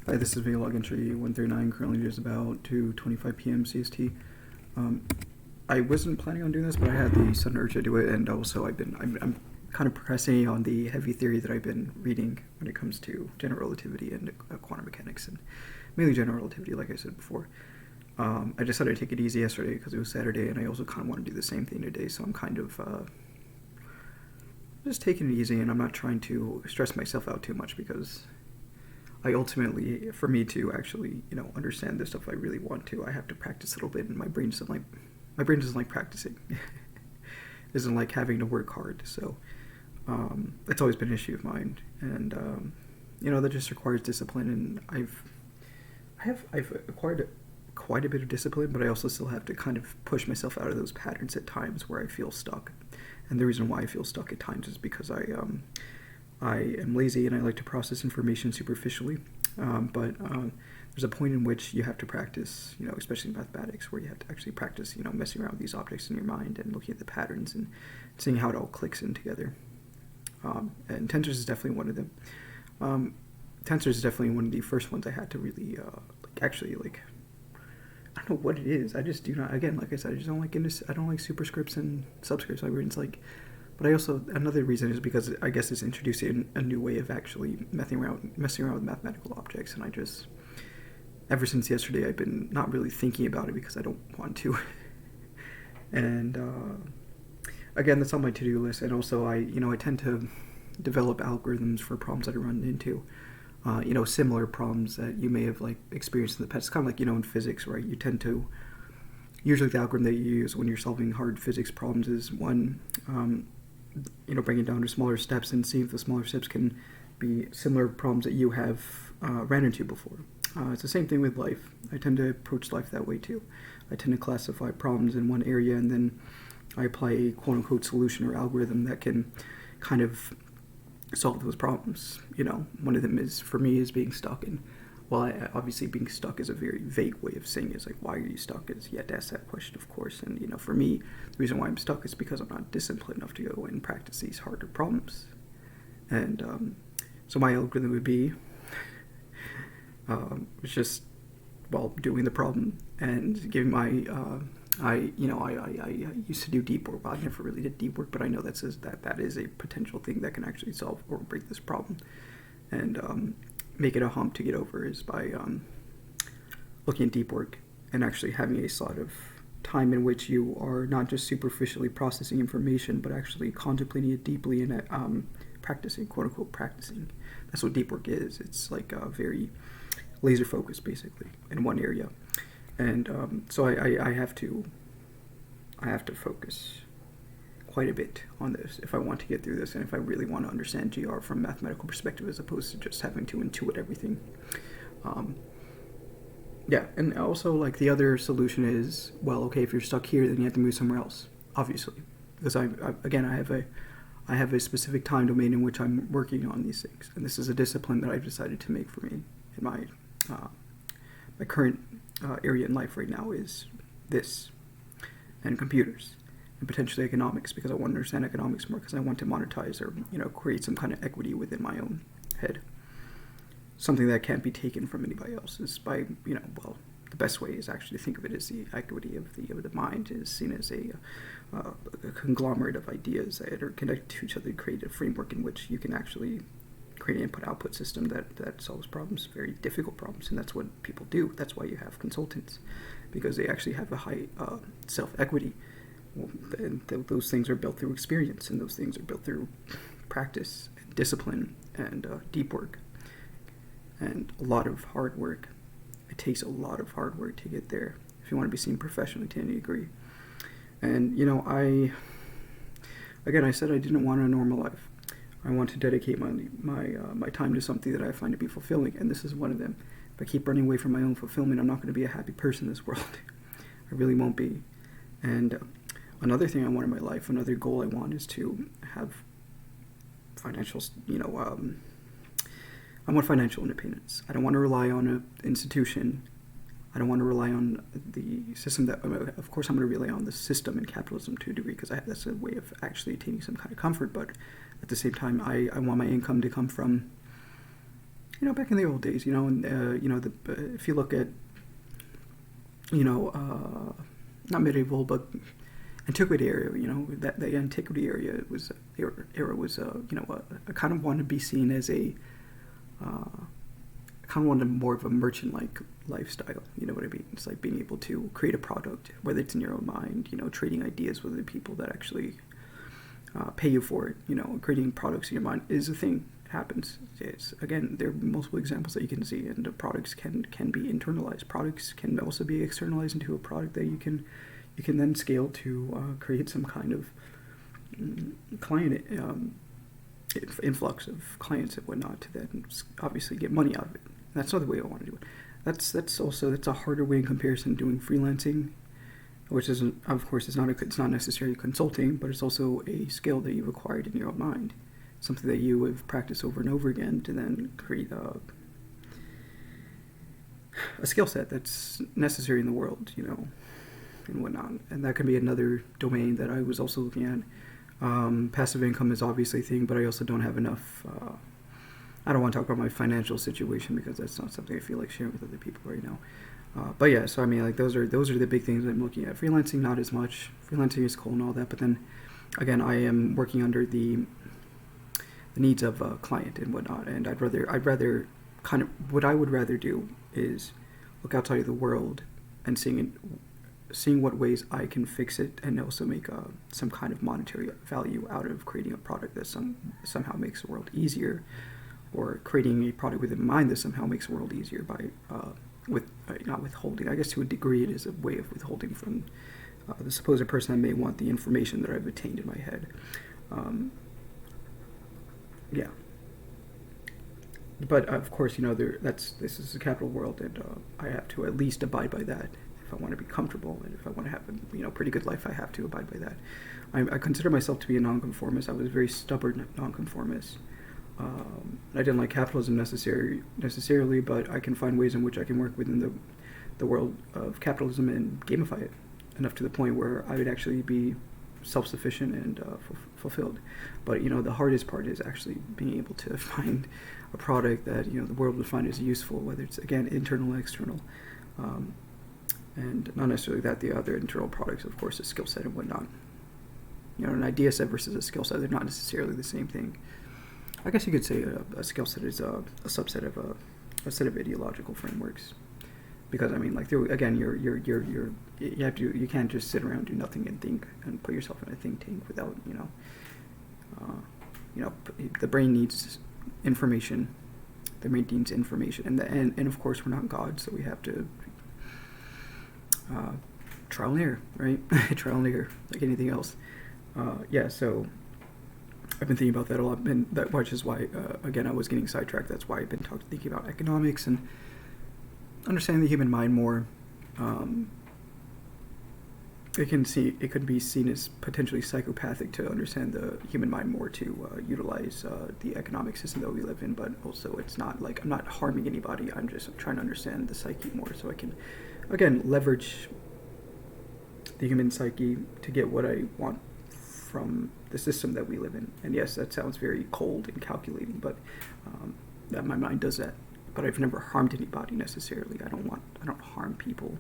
Hi, this is log entry 139. Currently, just about 2:25 p.m. CST. I wasn't planning on doing this, but I had the sudden urge to do it, and also I'm kind of procrastinating on the heavy theory that I've been reading when it comes to general relativity and quantum mechanics, and mainly general relativity, like I said before. I decided to take it easy yesterday because it was Saturday, and I also kind of want to do the same thing today, so I'm kind of just taking it easy, and I'm not trying to stress myself out too much because I ultimately, for me to actually, understand this stuff I really want to, I have to practice a little bit, and my brain doesn't like practicing. It doesn't like having to work hard, so that's always been an issue of mine, and that just requires discipline, and I've acquired quite a bit of discipline, but I also still have to kind of push myself out of those patterns at times where I feel stuck, and the reason why I feel stuck at times is because I am lazy and I like to process information superficially, but there's a point in which you have to practice, especially in mathematics, where you have to actually practice, messing around with these objects in your mind and looking at the patterns and seeing how it all clicks in together. And tensors is definitely one of them. Tensors is definitely one of the first ones I had to really, I don't know what it is. I just do not, again, like I said, I don't like superscripts and subscripts. But I also, another reason is because I guess it's introducing a new way of actually messing around with mathematical objects, and ever since yesterday, I've been not really thinking about it because I don't want to. And again, that's on my to-do list, and also I tend to develop algorithms for problems that I run into. Similar problems that you may have experienced in the past. It's kind of like, in physics, right? You tend to, usually the algorithm that you use when you're solving hard physics problems is one, bring it down to smaller steps and see if the smaller steps can be similar problems that you have ran into before. It's the same thing with life. I tend to approach life that way too. I tend to classify problems in one area, and then I apply a quote-unquote solution or algorithm that can kind of solve those problems. One of them for me is being stuck, and obviously being stuck is a very vague way of saying it. It's like, why are you stuck? You have to ask that question, of course. And for me, the reason why I'm stuck is because I'm not disciplined enough to go and practice these harder problems. And so my algorithm would be just doing the problem and giving my I used to do deep work. Well, I never really did deep work, but I know that is a potential thing that can actually solve or break this problem, and make it a hump to get over is by looking at deep work and actually having a slot of time in which you are not just superficially processing information, but actually contemplating it deeply and practicing, quote unquote practicing. That's what deep work is. It's like very laser focused, basically, in one area. And so I have to focus quite a bit on this if I want to get through this, and if I really want to understand GR from a mathematical perspective as opposed to just having to intuit everything. And also the other solution is, if you're stuck here, then you have to move somewhere else, obviously, because I have a specific time domain in which I'm working on these things, and this is a discipline that I've decided to make for me in my current area in life right now is this, and computers, and potentially economics, because I want to understand economics more, because I want to monetize or create some kind of equity within my own head, something that can't be taken from anybody else. Is by the best way is actually to think of it as the equity of the mind is seen as a conglomerate of ideas that are connected to each other to create a framework in which you can actually create an input-output system that solves problems, very difficult problems, and that's what people do. That's why you have consultants, because they actually have a high self-equity. And those things are built through experience, and those things are built through practice, and discipline, and deep work, and a lot of hard work. It takes a lot of hard work to get there if you want to be seen professionally to any degree. And I said I didn't want a normal life. I want to dedicate my time to something that I find to be fulfilling, and this is one of them. If I keep running away from my own fulfillment, I'm not going to be a happy person in this world. I really won't be. And another thing I want in my life, another goal I want, is to have financial, I want financial independence. I don't want to rely on an institution. I don't want to rely on the system that, of course, I'm going to rely on the system and capitalism to a degree, because that's a way of actually attaining some kind of comfort. But at the same time, I want my income to come from back in the old days, and if you look at, not medieval, but antiquity area, that the antiquity area was I kind of wanted to be seen as I kind of wanted more of a merchant-like lifestyle. You know what I mean? It's like being able to create a product, whether it's in your own mind, trading ideas with the people that actually pay you for it. Creating products in your mind is a thing. It happens. Again, there are multiple examples that you can see, and the products can be internalized. Products can also be externalized into a product that you can then scale to create some kind of client influx of clients and whatnot to then obviously get money out of it. That's not the way I want to do it. That's a harder way in comparison to doing freelancing, which isn't, of course, it's not necessarily consulting, but it's also a skill that you've acquired in your own mind, something that you have practiced over and over again to then create a skill set that's necessary in the world, and whatnot. And that could be another domain that I was also looking at. Passive income is obviously a thing, but I also don't have enough. I don't want to talk about my financial situation because that's not something I feel like sharing with other people right now. But yeah, so I mean, like those are the big things I'm looking at. Freelancing, not as much. Freelancing is cool and all that, but then again, I am working under the needs of a client and whatnot, and I'd rather kind of what I would rather do is look outside of the world and seeing what ways I can fix it and also make some kind of monetary value out of creating a product that somehow makes the world easier, or creating a product within mind that somehow makes the world easier by not withholding. I guess to a degree it is a way of withholding from the supposed person that may want the information that I've attained in my head. Yeah. But of course, this is a capital world, and I have to at least abide by that. If I want to be comfortable and if I want to have a pretty good life, I have to abide by that. I consider myself to be a nonconformist. I was a very stubborn nonconformist. I didn't like capitalism necessarily, but I can find ways in which I can work within the world of capitalism and gamify it enough to the point where I would actually be self-sufficient and fulfilled. But the hardest part is actually being able to find a product that the world would find as useful, whether it's again internal or external. And not necessarily that the other internal products, of course, a skill set and whatnot. An idea set versus a skill set, they're not necessarily the same thing. I guess you could say a skill set is a subset of a set of ideological frameworks. Because I mean, like again, you can't just sit around and do nothing and think and put yourself in a think tank without the brain needs information. The brain needs information, and of course we're not God, so we have to trial and error, right? Trial and error, like anything else. So I've been thinking about that a lot, and which is why, again, I was getting sidetracked. That's why I've been thinking about economics and understanding the human mind more. It could be seen as potentially psychopathic to understand the human mind more, to utilize the economic system that we live in, but also it's not like I'm not harming anybody. I'm just trying to understand the psyche more, so I can, again, leverage the human psyche to get what I want from the system that we live in. And yes, that sounds very cold and calculating, but that my mind does that. But I've never harmed anybody necessarily. I don't harm people.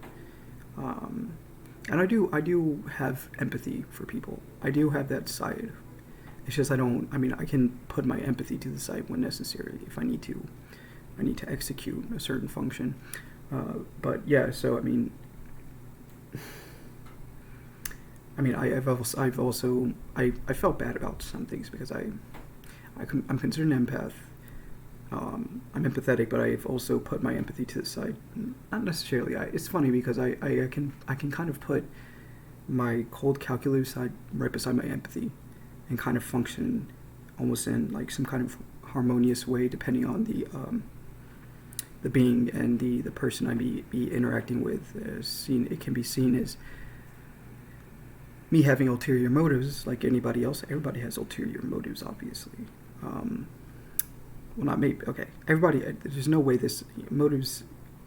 And I do have empathy for people. I do have that side. It's just I can put my empathy to the side when necessary if I need to. I need to execute a certain function. But yeah, so I felt bad about some things because I'm considered an empath. I'm empathetic, but I've also put my empathy to the side. Not necessarily. It's funny because I can kind of put my cold, calculative side right beside my empathy, and kind of function almost in like some kind of harmonious way, depending on the being and the person I be interacting with. It can be seen as me having ulterior motives, like anybody else. Everybody has ulterior motives, obviously. Well, not maybe. Okay, everybody. There's no way this motives.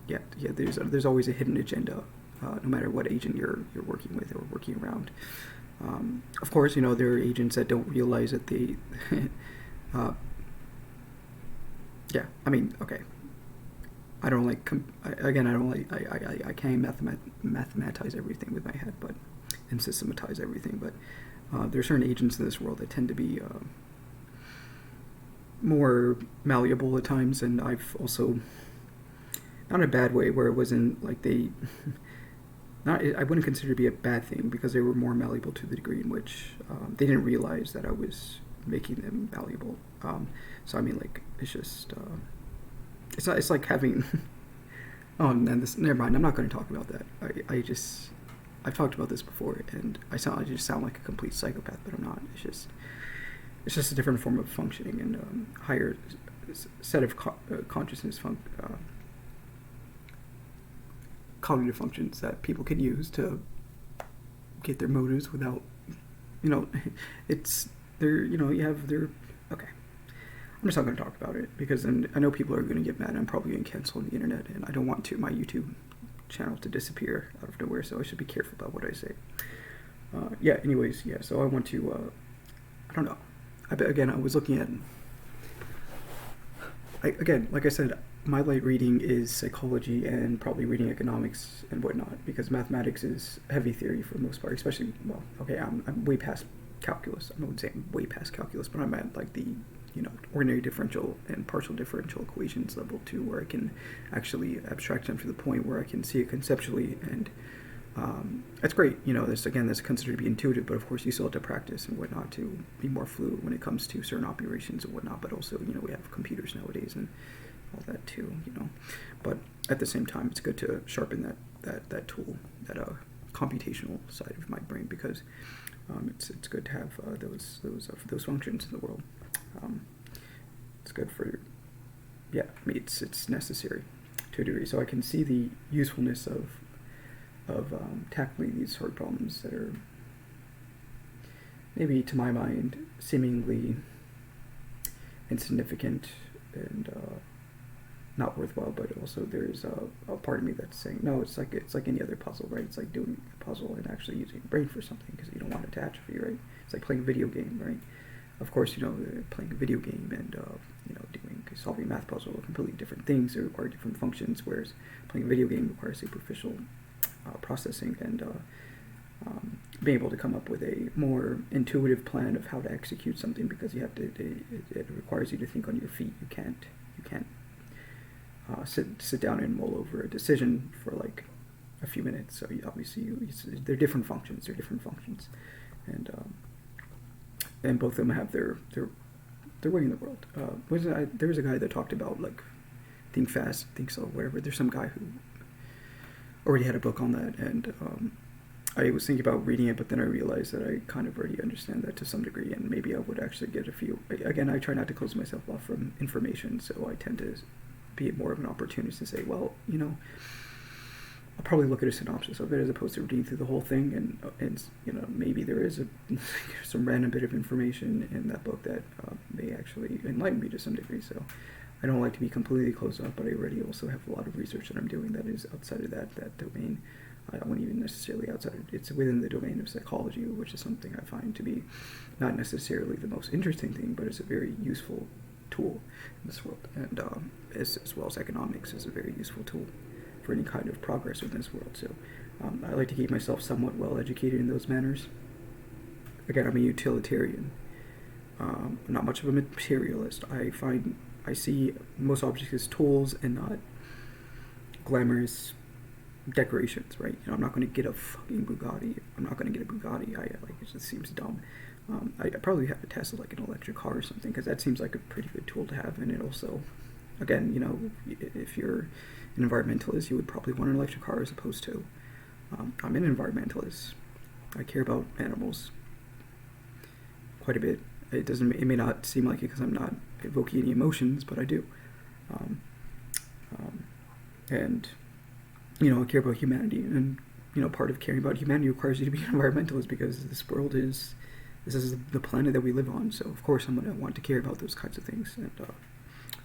Yeah. There's always a hidden agenda, no matter what agent you're working with or working around. Of course, there are agents that don't realize that they yeah, I mean, okay. I don't like, again, I don't like, I can't mathematize everything with my head, but, and systematize everything, but there are certain agents in this world that tend to be more malleable at times, and I've also, not in a bad way, where it wasn't like they, not, I wouldn't consider it to be a bad thing, because they were more malleable to the degree in which they didn't realize that I was making them malleable. So I mean, like, it's just, it's not, it's like having, oh, and this, never mind, I'm not going to talk about that. I've talked about this before, and I just sound like a complete psychopath, but I'm not. It's just a different form of functioning and higher set of consciousness cognitive functions that people can use to get their motives without, it's, okay. I'm just not going to talk about it, because I know people are going to get mad. I'm probably getting canceled on the internet, and I don't want my YouTube channel to disappear out of nowhere, so I should be careful about what I say. So I want to, I don't know. Again, I was looking at, again, like I said, my light reading is psychology and probably reading economics and whatnot, because mathematics is heavy theory for the most part, especially, well, okay, I'm way past calculus. I wouldn't say I'm way past calculus, but I'm at like the ordinary differential and partial differential equations level 2, where I can actually abstract them to the point where I can see it conceptually, and that's great. That's considered to be intuitive, but of course you still have to practice and whatnot to be more fluid when it comes to certain operations and whatnot. But also, we have computers nowadays and all that too. But at the same time, it's good to sharpen that tool, that computational side of my brain, because it's good to have those functions in the world. It's good for, it's necessary to a degree. So I can see the usefulness of tackling these hard problems that are maybe, to my mind, seemingly insignificant and not worthwhile, but also there's a part of me that's saying, no, it's like any other puzzle, right? It's like doing a puzzle and actually using your brain for something, because you don't want it to atrophy, right? It's like playing a video game, right? Of course, playing a video game and solving a math puzzle are completely different things. They require different functions, whereas playing a video game requires superficial processing and being able to come up with a more intuitive plan of how to execute something, because you have to. It requires you to think on your feet. You can't sit down and mull over a decision for like a few minutes. So they're different functions. And both of them have their way in the world. There was a guy that talked about, like, think fast, think slow, whatever. There's some guy who already had a book on that, and I was thinking about reading it, but then I realized that I kind of already understand that to some degree, and maybe I would actually get a few. Again, I try not to close myself off from information, so I tend to be more of an opportunist to say, well, I'll probably look at a synopsis of it as opposed to reading through the whole thing, and maybe there is some random bit of information in that book that may actually enlighten me to some degree. So I don't like to be completely closed off, but I already also have a lot of research that I'm doing that is outside of that domain. I wouldn't even necessarily outside of, it's within the domain of psychology, which is something I find to be not necessarily the most interesting thing, but it's a very useful tool in this world, and as well as economics is a very useful tool for any kind of progress within this world. So I like to keep myself somewhat well educated in those manners. Again, I'm a utilitarian. I'm not much of a materialist. I see most objects as tools and not glamorous decorations, right? I'm not going to get a fucking Bugatti. I'm not going to get a Bugatti. It just seems dumb. I probably have to test like an electric car or something, because that seems like a pretty good tool to have. And it also, again, if you're an environmentalist, you would probably want an electric car as opposed to, I'm an environmentalist. I care about animals quite a bit. It may not seem like it because I'm not evoking any emotions, but I do. And I care about humanity, and part of caring about humanity requires you to be an environmentalist, because this is the planet that we live on. So of course I'm going to want to care about those kinds of things. And I'm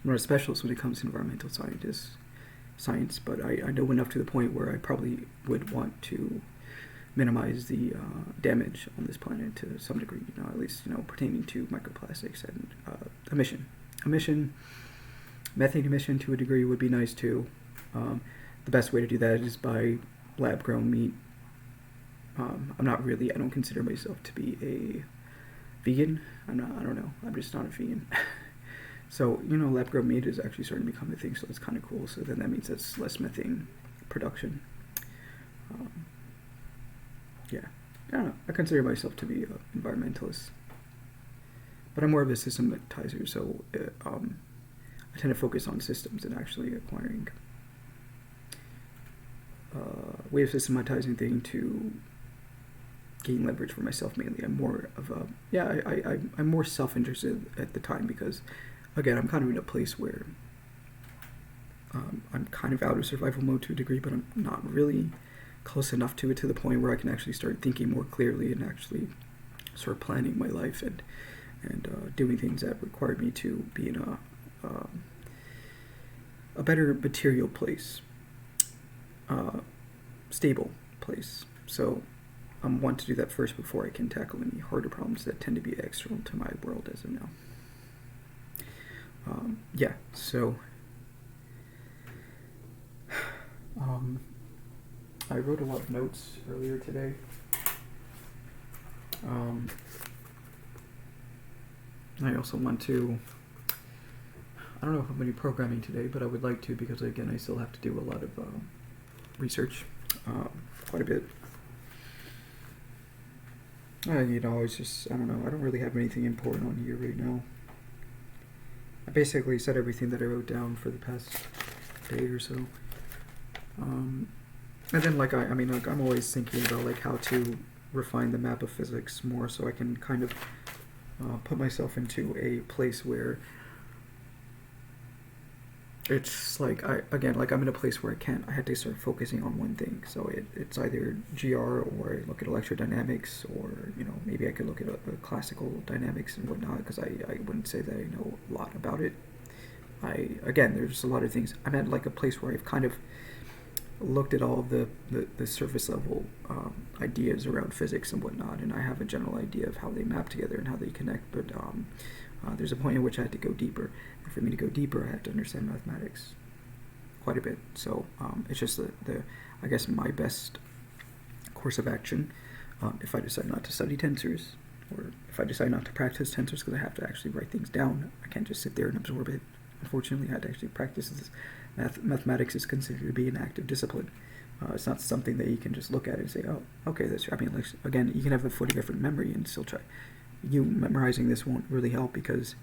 not a specialist when it comes to environmental science, but I know enough to the point where I probably would want to minimize the damage on this planet to some degree, at least pertaining to microplastics and emission. Methane emission to a degree would be nice too. The best way to do that is by lab grown meat. I don't consider myself to be a vegan. I don't know. I'm just not a vegan. So, lab grown meat is actually starting to become a thing, so it's kind of cool. So then that means it's less methane production. Yeah. I don't know. I consider myself to be an environmentalist. But I'm more of a systematizer, so I tend to focus on systems and actually acquiring way of systematizing things to gain leverage for myself mainly. I'm more of a I'm more self-interested at the time because, again, I'm kind of in a place where I'm kind of out of survival mode to a degree, but I'm not really close enough to it to the point where I can actually start thinking more clearly and actually start planning my life and doing things that require me to be in a better material place, stable place. So I want to do that first before I can tackle any harder problems that tend to be external to my world as of now. So I wrote a lot of notes earlier today. I also want to, I don't know if I'm going to be programming today, but I would like to because, again, I still have to do a lot of research, quite a bit. It's just, I don't know, I don't really have anything important on here right now. I basically said everything that I wrote down for the past day or so. And then, I'm always thinking about, how to refine the map of physics more so I can kind of put myself into a place where it's I'm in a place where I had to start focusing on one thing. So it's either GR or I look at electrodynamics or, maybe I could look at classical dynamics and whatnot because I wouldn't say that I know a lot about it. There's a lot of things. I'm at a place where I've kind of looked at all of the surface level ideas around physics and whatnot, and I have a general idea of how they map together and how they connect, but there's a point in which I had to go deeper, and for me to go deeper I have to understand mathematics quite a bit. So it's just I guess my best course of action if I decide not to study tensors, or if I decide not to practice tensors because I have to actually write things down. I can't just sit there and absorb it. Unfortunately, I had to actually practice this. Mathematics is considered to be an active discipline. It's not something that you can just look at and say, oh, okay, that's true. Again, you can have the photographic memory and still try. You memorizing this won't really help because,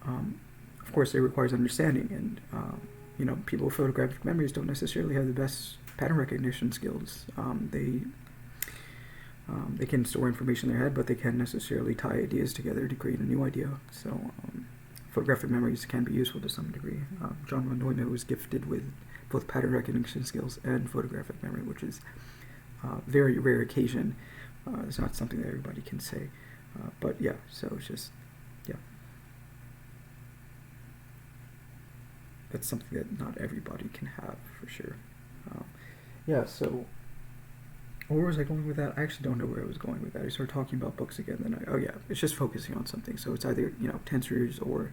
of course, it requires understanding. And, people with photographic memories don't necessarily have the best pattern recognition skills. They can store information in their head, but they can't necessarily tie ideas together to create a new idea. So, photographic memories can be useful to some degree. John von Neumann was gifted with both pattern recognition skills and photographic memory, which is a very rare occasion. It's not something that everybody can say. But yeah, so it's just, yeah. That's something that not everybody can have, for sure. So where was I going with that? I actually don't know where I was going with that. I started talking about books again, then it's just focusing on something. So it's either, tensors or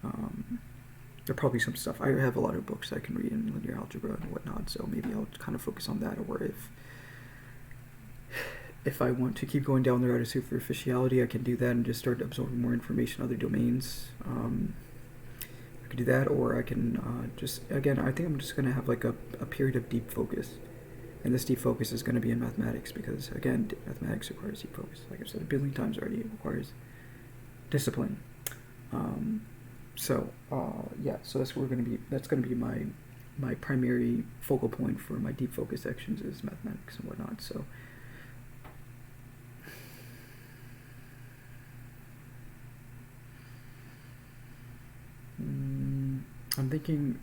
there are probably some stuff. I have a lot of books I can read in linear algebra and whatnot, so maybe I'll kind of focus on that. Or if I want to keep going down the route of superficiality, I can do that and just start absorbing more information in other domains. I could do that, or I can I think I'm just going to have a period of deep focus. And this deep focus is going to be in mathematics because, again, mathematics requires deep focus. Like I've said a billion times already, it requires discipline. So that's where that's going to be my primary focal point for my deep focus sections is mathematics and whatnot. So I'm thinking.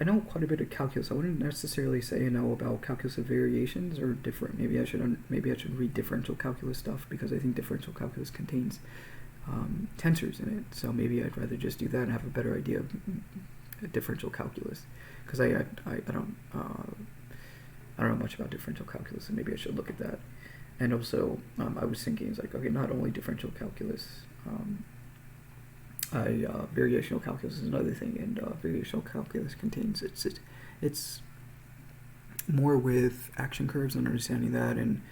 I know quite a bit of calculus. I wouldn't necessarily say I know about calculus of variations or different. Maybe I should read differential calculus stuff because I think differential calculus contains tensors in it. So maybe I'd rather just do that and have a better idea of differential calculus because I don't know much about differential calculus, and maybe I should look at that. And also, I was thinking, it's like, okay, not only differential calculus, variational calculus is another thing, and variational calculus contains, it's more with action curves and understanding that, and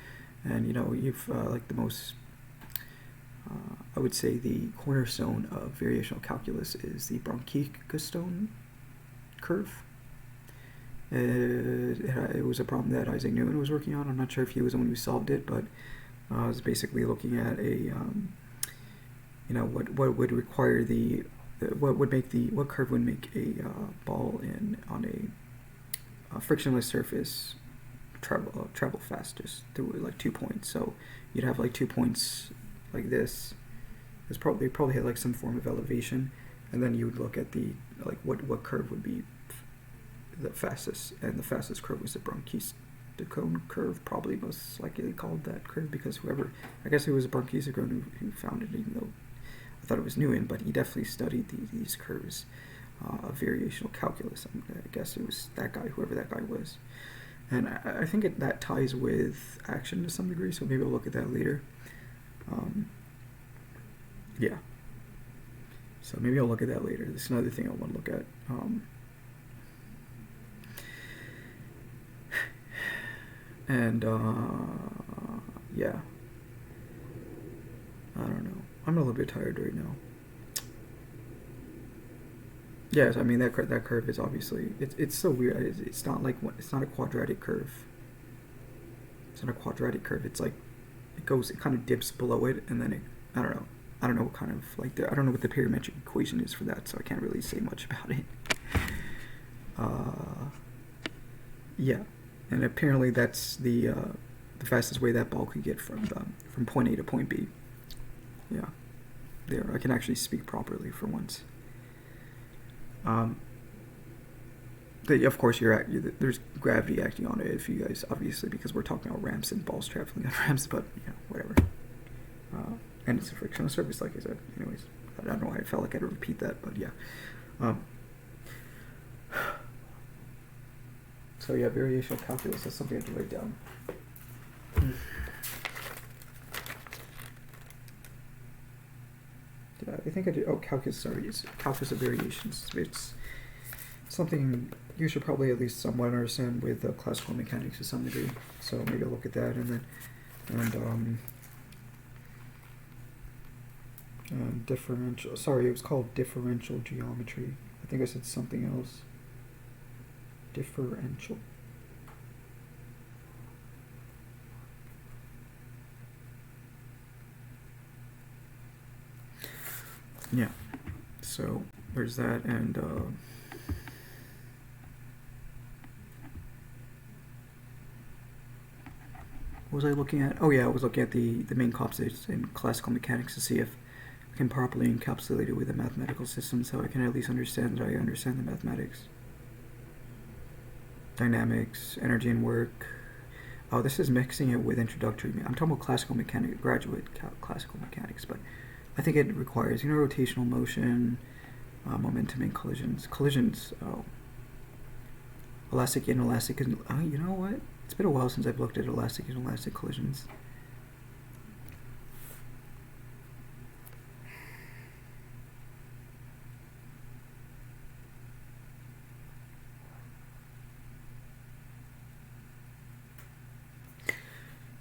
you've like the most, I would say the cornerstone of variational calculus is the Bronkheimer-Stone curve. It was a problem that Isaac Newton was working on. I'm not sure if he was the one who solved it, but I was basically looking at a, what would require what curve would make a ball on a frictionless surface travel fastest through like 2 points. So you'd have like 2 points like this. They probably had like some form of elevation, and then you would look at the what curve would be the fastest, and the fastest curve was the Bronkheimer-Stone curve, probably most likely called that curve because I guess it was Bronkheimer who found it, even though I thought it was Newton, but he definitely studied these curves of variational calculus. I guess it was that guy, whoever that guy was. And I think that ties with action to some degree, so maybe I'll look at that later. Yeah. So maybe I'll look at that later. This is another thing I want to look at. And yeah, I don't know. I'm a little bit tired right now. Yes, I mean that curve is obviously it's so weird. It's not a quadratic curve. It's not a quadratic curve. It's like it kind of dips below it, and then I don't know what kind of I don't know what the parametric equation is for that, so I can't really say much about it. Yeah. And apparently that's the fastest way that ball could get from point A to point B. Yeah, there I can actually speak properly for once. Of course, there's gravity acting on it. If you guys, obviously, because we're talking about ramps and balls traveling on ramps, but whatever. And it's a frictional surface, like I said. Anyways, I don't know why I felt like I had to repeat that, but yeah. So yeah, variational calculus, that's something I have to write down. I think I did. Oh, calculus. Sorry, it's calculus of variations. It's something you should probably at least somewhat understand with classical mechanics to some degree. So maybe I'll look at that, and differential. Sorry, it was called differential geometry. I think I said something else. Differential. Yeah. So there's that, and what was I looking at? Oh yeah, I was looking at the main concepts in classical mechanics to see if I can properly encapsulate it with a mathematical system, so I can at least understand that I understand the mathematics. Dynamics, energy and work. Oh, this is mixing it with introductory. I'm talking about classical mechanics, graduate classical mechanics, but I think it requires rotational motion, momentum, and collisions. Oh, elastic, inelastic, and you know what? It's been a while since I've looked at elastic and inelastic collisions.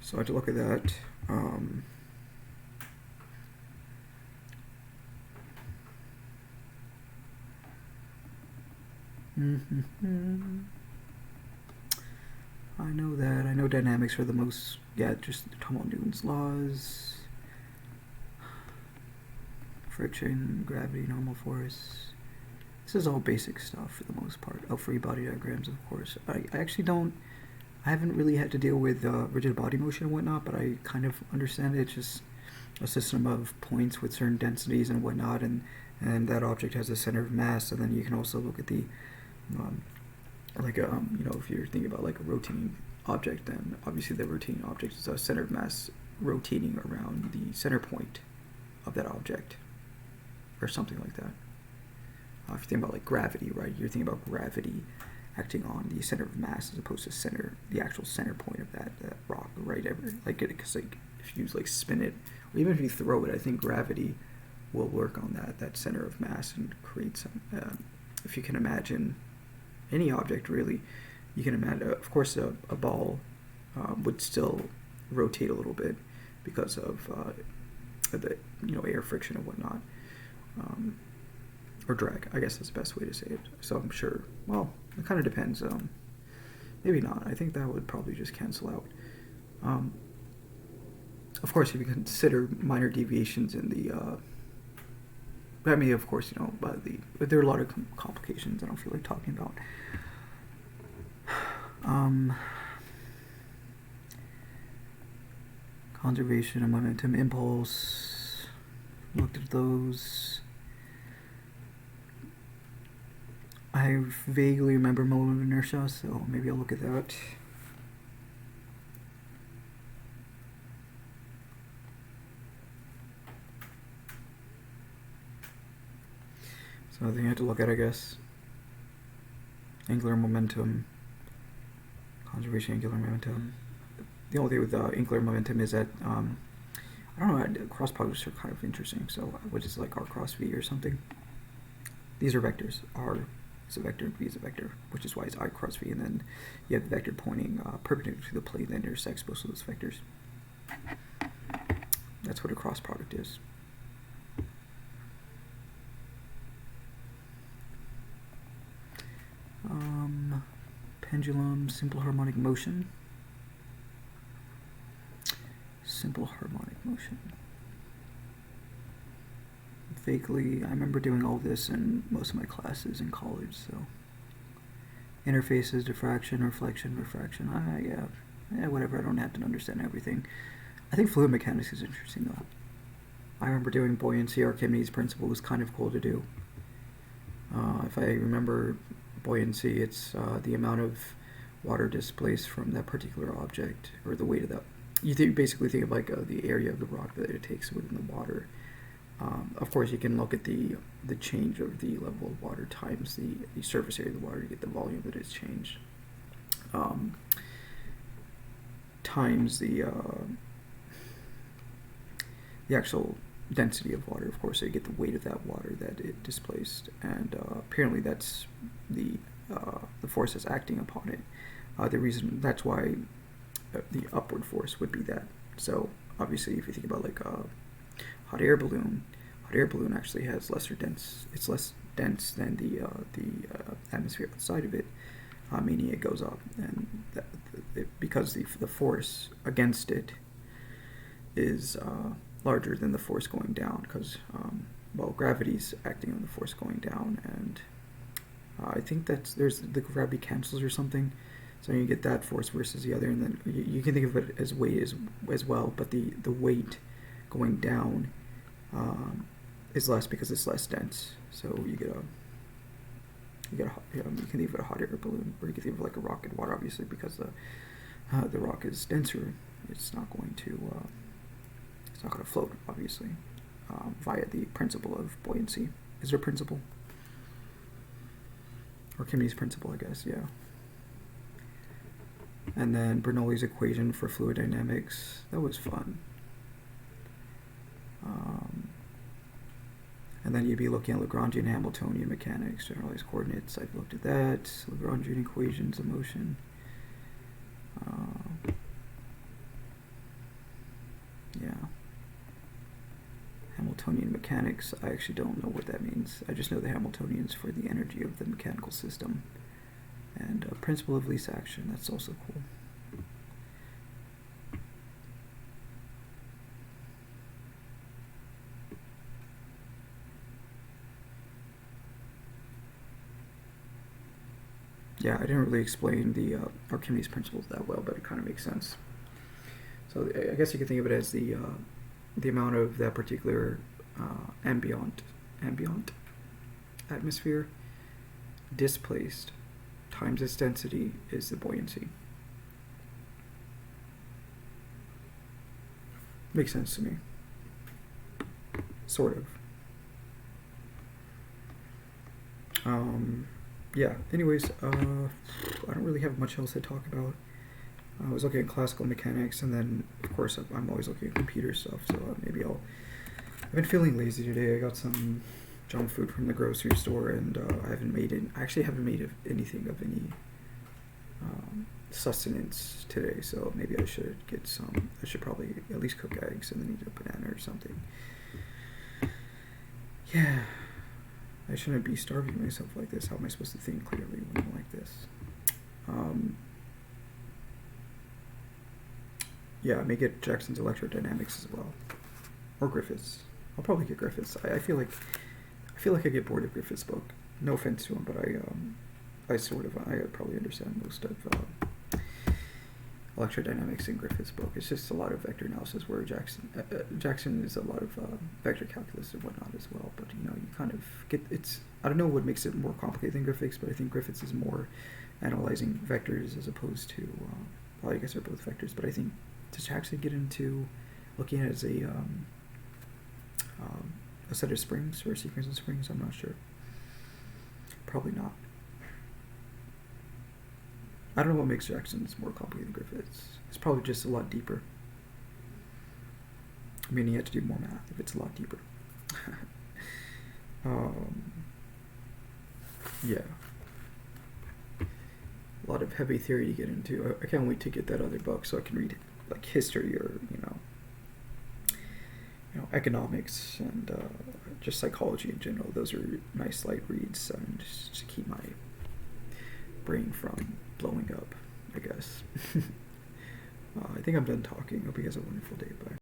So I had to look at that. I know that. I know dynamics are the most, just talking about Newton's laws. Friction, gravity, normal force. This is all basic stuff for the most part. Oh, free body diagrams, of course. I haven't really had to deal with rigid body motion and whatnot, but I kind of understand it. It's just a system of points with certain densities and whatnot, and that object has a center of mass, and then you can also look at the, if you're thinking about like a rotating object, then obviously the rotating object is a center of mass rotating around the center point of that object, or something like that. If you think about like gravity, right? You're thinking about gravity acting on the center of mass as opposed to the actual center point of that rock, right? Because if you spin it, or even if you throw it, I think gravity will work on that center of mass and create some. If you can imagine any object, really, you can imagine. Of course, a ball would still rotate a little bit because of the air friction and whatnot. Or drag, I guess that's the best way to say it. So I'm sure, well, it kind of depends. Maybe not. I think that would probably just cancel out. Of course, if you consider minor deviations in the, of course, but there are a lot of complications I don't feel like talking about. Conservation of momentum, impulse, looked at those. I vaguely remember moment of inertia, so maybe I'll look at that. So another thing I have to look at, I guess. Angular momentum, conservation angular momentum. The only thing with angular momentum is that, I don't know, cross products are kind of interesting. So what is like R cross V or something? These are vectors. R is a vector, V is a vector, which is why it's I cross V, and then you have the vector pointing perpendicular to the plane that intersects both of those vectors. That's what a cross product is. Pendulum, simple harmonic motion. Simple harmonic motion. Vaguely, I remember doing all this in most of my classes in college, so. Interfaces, diffraction, reflection, refraction, yeah, whatever, I don't have to understand everything. I think fluid mechanics is interesting, though. I remember doing buoyancy, Archimedes' principle was kind of cool to do. If I remember buoyancy, it's the amount of water displaced from that particular object, or the weight of that. You basically think of like the area of the rock that it takes within the water. Of course, you can look at the change of the level of water times the surface area of the water to get the volume that is changed. Times the actual density of water, of course, so you get the weight of that water that it displaced, and apparently that's the force that's acting upon it. The reason that's why the upward force would be that. So obviously, if you think about like a hot air balloon actually has it's less dense than the atmosphere outside of it, meaning it goes up, and because the force against it is larger than the force going down, because gravity's acting on the force going down, and I think there's the gravity cancels or something, so you get that force versus the other, and then you can think of it as weight as well, but the weight going down is less because it's less dense, so you can think of a hot air balloon, or you can think of like a rocket water, obviously, because the rock is denser. It's not going to float, obviously, via the principle of buoyancy. Is there a principle? Archimedes' principle, I guess, yeah. And then Bernoulli's equation for fluid dynamics. That was fun. And then you'd be looking at Lagrangian Hamiltonian mechanics, generalized coordinates. I've looked at that. Lagrangian equations of motion. Yeah. Hamiltonian mechanics, I actually don't know what that means. I just know the Hamiltonians for the energy of the mechanical system. And principle of least action, that's also cool. Yeah, I didn't really explain the Archimedes principles that well, but it kind of makes sense. So I guess you could think of it as the amount of that particular ambient atmosphere displaced times its density is the buoyancy. Makes sense to me. Sort of. yeah. Anyways, I don't really have much else to talk about. I was looking at classical mechanics, and then of course I'm always looking at computer stuff. So maybe I'll. I've been feeling lazy today. I got some junk food from the grocery store, and I haven't made it. I actually haven't made anything of any sustenance today. So maybe I should get some. I should probably at least cook eggs and then eat a banana or something. Yeah. I shouldn't be starving myself like this. How am I supposed to think clearly when I'm like this? Yeah, I may get Jackson's Electrodynamics as well, or Griffiths. I'll probably get Griffiths. I feel like I get bored of Griffiths' book. No offense to him, but I probably understand most of Electrodynamics in Griffith's book. It's just a lot of vector analysis, where Jackson is a lot of vector calculus and whatnot as well. But you kind of get it's. I don't know what makes it more complicated than Griffiths, but I think Griffiths is more analyzing vectors as opposed to. Well, I guess they're both vectors, but I think to Jackson get into looking at it as a set of springs or a sequence of springs, I'm not sure. Probably not. I don't know what makes Jackson's more complicated than Griffiths. It's probably just a lot deeper. I mean, he had to do more math if it's a lot deeper. Yeah. A lot of heavy theory to get into. I can't wait to get that other book so I can read it, like history or economics and just psychology in general. Those are nice light reads, and just to keep my brain from blowing up, I guess. I think I'm done talking. Hope you guys have a wonderful day. Bye.